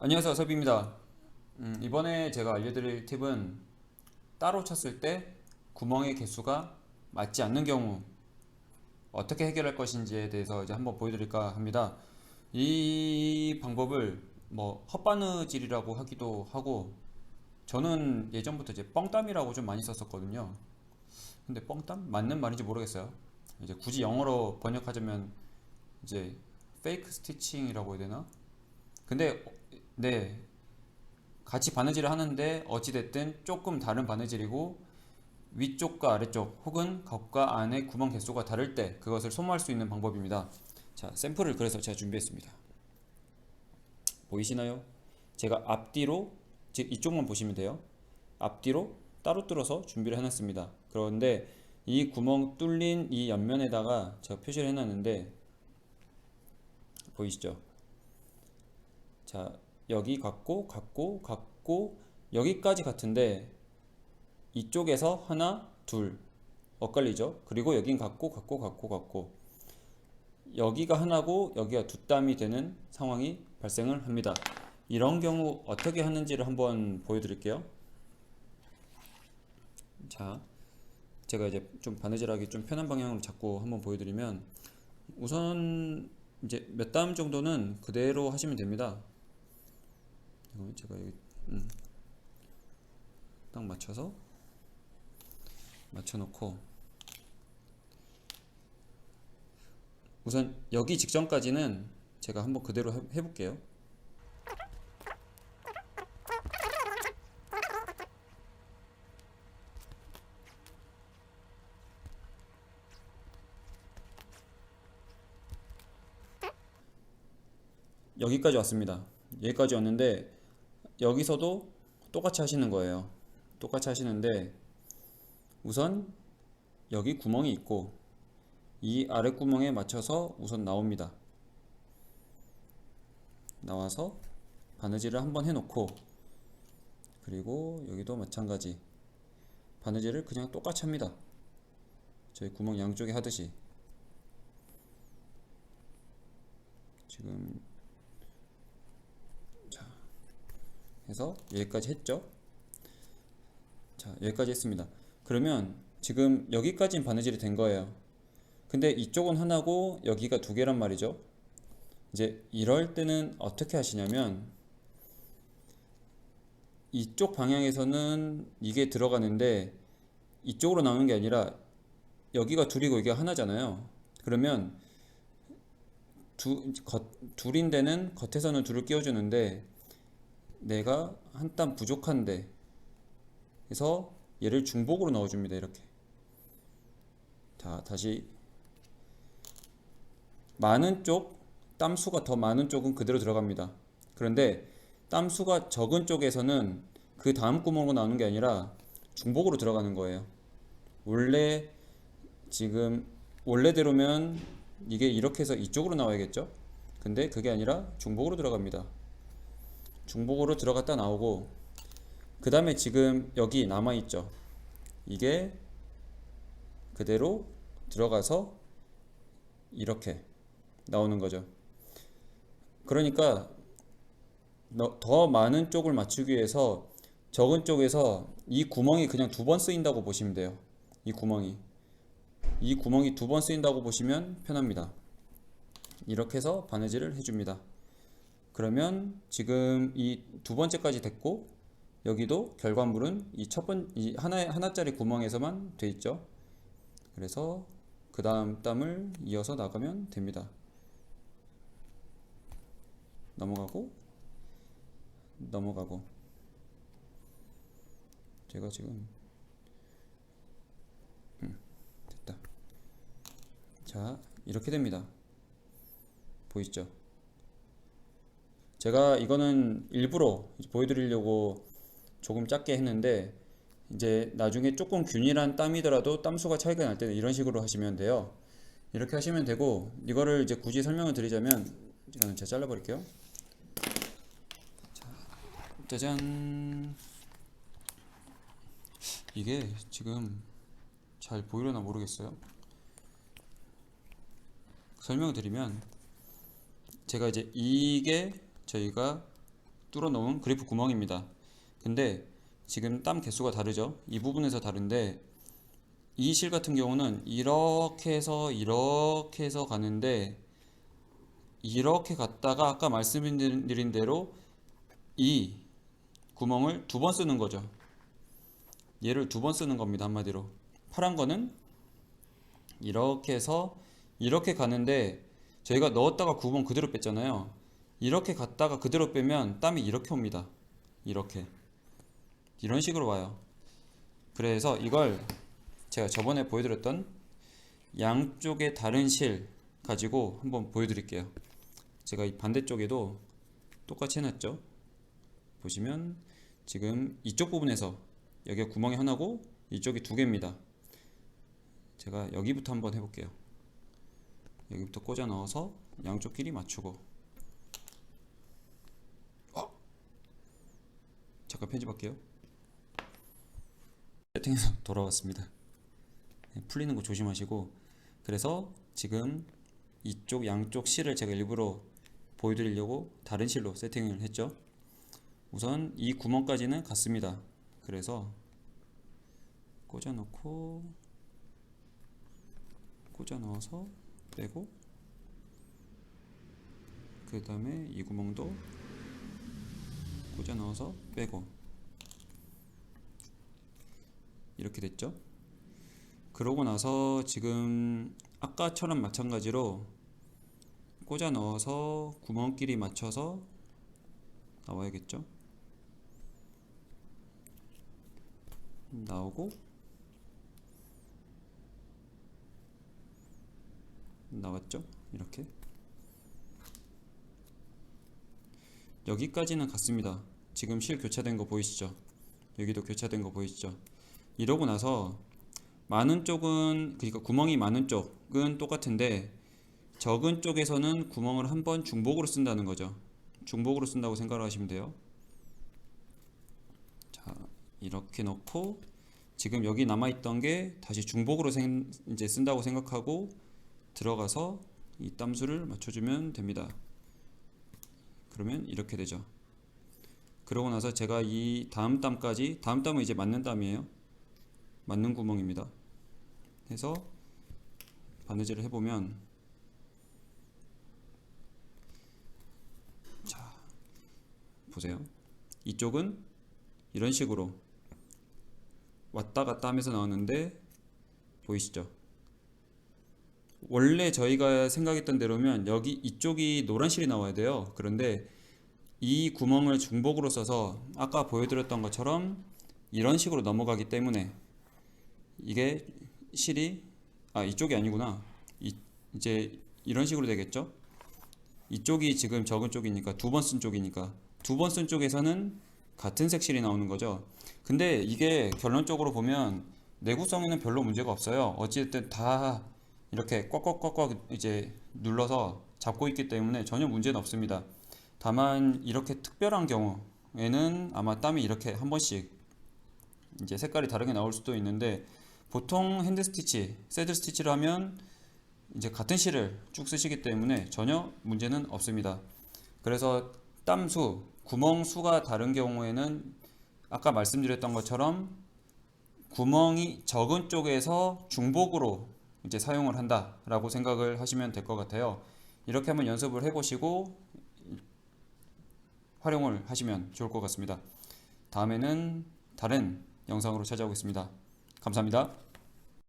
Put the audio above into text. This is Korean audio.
안녕하세요, 섭입니다. 이번에 제가 알려드릴 팁은 따로 쳤을 때 구멍의 개수가 맞지 않는 경우 어떻게 해결할 것인지에 대해서 이제 한번 보여드릴까 합니다. 이 방법을 뭐 헛바느질이라고 하기도 하고, 저는 예전부터 이제 뻥땀이라고 좀 많이 썼었거든요. 근데 뻥땀? 맞는 말인지 모르겠어요. 이제 굳이 영어로 번역하자면 이제 페이크 스티칭이라고 해야 되나? 근데 네, 같이 바느질을 하는데 어찌됐든 조금 다른 바느질이고, 위쪽과 아래쪽 혹은 겉과 안의 구멍 개수가 다를 때 그것을 소모할 수 있는 방법입니다. 자, 샘플을 그래서 제가 준비했습니다. 보이시나요? 제가 앞뒤로, 즉 이쪽만 보시면 돼요. 앞뒤로 따로 뚫어서 준비를 해놨습니다. 그런데 이 구멍 뚫린 이 옆면에다가 제가 표시를 해놨는데, 보이시죠? 자, 여기 같고 여기까지 같은데 이쪽에서 하나, 둘 엇갈리죠? 그리고 여긴 같고 여기가 하나고 여기가 두 땀이 되는 상황이 발생을 합니다. 이런 경우 어떻게 하는지를 한번 보여드릴게요. 자, 제가 이제 좀 바느질하기 좀 편한 방향으로 잡고 한번 보여드리면, 우선 이제 몇 땀 정도는 그대로 하시면 됩니다. 제가 여기 딱 맞춰놓고, 우선 여기 직전까지는 제가 한번 그대로 해볼게요. 여기까지 왔습니다. 여기까지 왔는데 여기서도 똑같이 하시는 거예요. 똑같이 하시는데, 우선 여기 구멍이 있고 이 아래 구멍에 맞춰서 우선 나옵니다. 나와서 바느질을 한번 해놓고, 그리고 여기도 마찬가지 바느질을 그냥 똑같이 합니다. 저희 구멍 양쪽에 하듯이. 지금 자 해서 여기까지 했죠. 자, 여기까지 했습니다. 그러면 지금 여기까지는 바느질이 된 거예요. 근데 이쪽은 하나고 여기가 두 개란 말이죠. 이제 이럴 때는 어떻게 하시냐면, 이쪽 방향에서는 이게 들어가는데 이쪽으로 나오는 게 아니라, 여기가 둘이고 여기가 하나잖아요. 그러면 둘인데는 겉에서는 둘을 끼워주는데 내가 한 땀 부족한데 해서 얘를 중복으로 넣어줍니다. 이렇게. 자, 다시 많은 쪽, 땀수가 더 많은 쪽은 그대로 들어갑니다. 그런데 땀수가 적은 쪽에서는 그 다음 구멍으로 나오는 게 아니라 중복으로 들어가는 거예요. 원래 지금 원래대로면 이게 이렇게 해서 이쪽으로 나와야겠죠? 근데 그게 아니라 중복으로 들어갑니다. 중복으로 들어갔다 나오고, 그 다음에 지금 여기 남아있죠? 이게 그대로 들어가서 이렇게 나오는 거죠. 그러니까 더 많은 쪽을 맞추기 위해서 적은 쪽에서 이 구멍이 그냥 두 번 쓰인다고 보시면 돼요. 이 구멍이 두 번 쓰인다고 보시면 편합니다. 이렇게 해서 바느질을 해줍니다. 그러면 지금 이 두 번째까지 됐고, 여기도 결과물은 이 하나짜리 구멍에서만 돼 있죠. 그래서 그 다음 땀을 이어서 나가면 됩니다. 넘어가고. 제가 지금 됐다. 자, 이렇게 됩니다. 보이시죠? 제가 이거는 일부러 보여드리려고 조금 작게 했는데, 이제 나중에 조금 균일한 땀이더라도 땀수가 차이가 날 때는 이런 식으로 하시면 돼요. 이렇게 하시면 되고, 이거를 이제 굳이 설명을 드리자면, 이거는 제가 잘라버릴게요. 짜잔. 이게 지금 잘 보이려나 모르겠어요. 설명을 드리면, 제가 이제 이게 저희가 뚫어 놓은 그리프 구멍입니다. 근데 지금 땀 개수가 다르죠? 이 부분에서 다른데 이 실 같은 경우는 이렇게 해서 가는데 이렇게 갔다가 아까 말씀드린 대로 이 구멍을 두 번 쓰는 거죠. 얘를 두 번 쓰는 겁니다. 한마디로 파란 거는 이렇게 해서 이렇게 가는데 저희가 넣었다가 구멍 그대로 뺐잖아요. 이렇게 갔다가 그대로 빼면 땀이 이렇게 옵니다. 이렇게 이런 식으로 와요. 그래서 이걸 제가 저번에 보여드렸던 양쪽의 다른 실 가지고 한번 보여드릴게요. 제가 이 반대쪽에도 똑같이 해놨죠. 보시면 지금 이쪽 부분에서 여기가 구멍이 하나고 이쪽이 두 개입니다. 제가 여기부터 한번 해볼게요. 여기부터 꽂아 넣어서 양쪽 길이 맞추고 잠깐 편집할게요. 세팅해서 돌아왔습니다. 풀리는 거 조심하시고, 그래서 지금 이쪽 양쪽 실을 제가 일부러 보여드리려고 다른 실로 세팅을 했죠. 우선 이 구멍까지는 같습니다. 그래서 꽂아 넣고 꽂아 넣어서 빼고, 그 다음에 이 구멍도 꽂아 넣어서 빼고, 이렇게 됐죠. 그러고 나서 지금 아까처럼 마찬가지로 꽂아 넣어서 구멍끼리 맞춰서 나와야겠죠. 나오고 나왔죠. 이렇게 여기까지는 같습니다. 지금 실 교차된 거 보이시죠? 여기도 교차된 거 보이시죠? 이러고 나서 많은 쪽은, 그러니까 구멍이 많은 쪽은 똑같은데 적은 쪽에서는 구멍을 한번 중복으로 쓴다는 거죠. 중복으로 쓴다고 생각을 하시면 돼요. 자, 이렇게 넣고 지금 여기 남아있던 게 다시 중복으로 이제 쓴다고 생각하고 들어가서 이 땀수를 맞춰주면 됩니다. 그러면 이렇게 되죠. 그러고 나서 제가 이 다음 땀까지, 다음 땀은 이제 맞는 땀이에요. 맞는 구멍입니다. 해서 바느질을 해보면, 자 보세요. 이쪽은 이런 식으로 왔다 갔다 하면서 나오는데 보이시죠? 원래 저희가 생각했던 대로면 여기 이쪽이 노란 실이 나와야 돼요. 그런데 이 구멍을 중복으로 써서 아까 보여드렸던 것처럼 이런 식으로 넘어가기 때문에 이게 실이, 이쪽이 아니구나. 이제 이런 식으로 되겠죠. 이쪽이 지금 적은 쪽이니까 두 번 쓴 쪽이니까 두 번 쓴 쪽에서는 같은 색 실이 나오는 거죠. 근데 이게 결론적으로 보면 내구성에는 별로 문제가 없어요. 어찌됐든 다 이렇게 꽉꽉꽉꽉 이제 눌러서 잡고 있기 때문에 전혀 문제는 없습니다. 다만 이렇게 특별한 경우에는 아마 땀이 이렇게 한 번씩 이제 색깔이 다르게 나올 수도 있는데, 보통 핸드 스티치, 새들 스티치를 하면 이제 같은 실을 쭉 쓰시기 때문에 전혀 문제는 없습니다. 그래서 땀수, 구멍 수가 다른 경우에는 아까 말씀드렸던 것처럼 구멍이 적은 쪽에서 중복으로 이제 사용을 한다라고 생각을 하시면 될 것 같아요. 이렇게 한번 연습을 해보시고 활용을 하시면 좋을 것 같습니다. 다음에는 다른 영상으로 찾아오겠습니다. 감사합니다.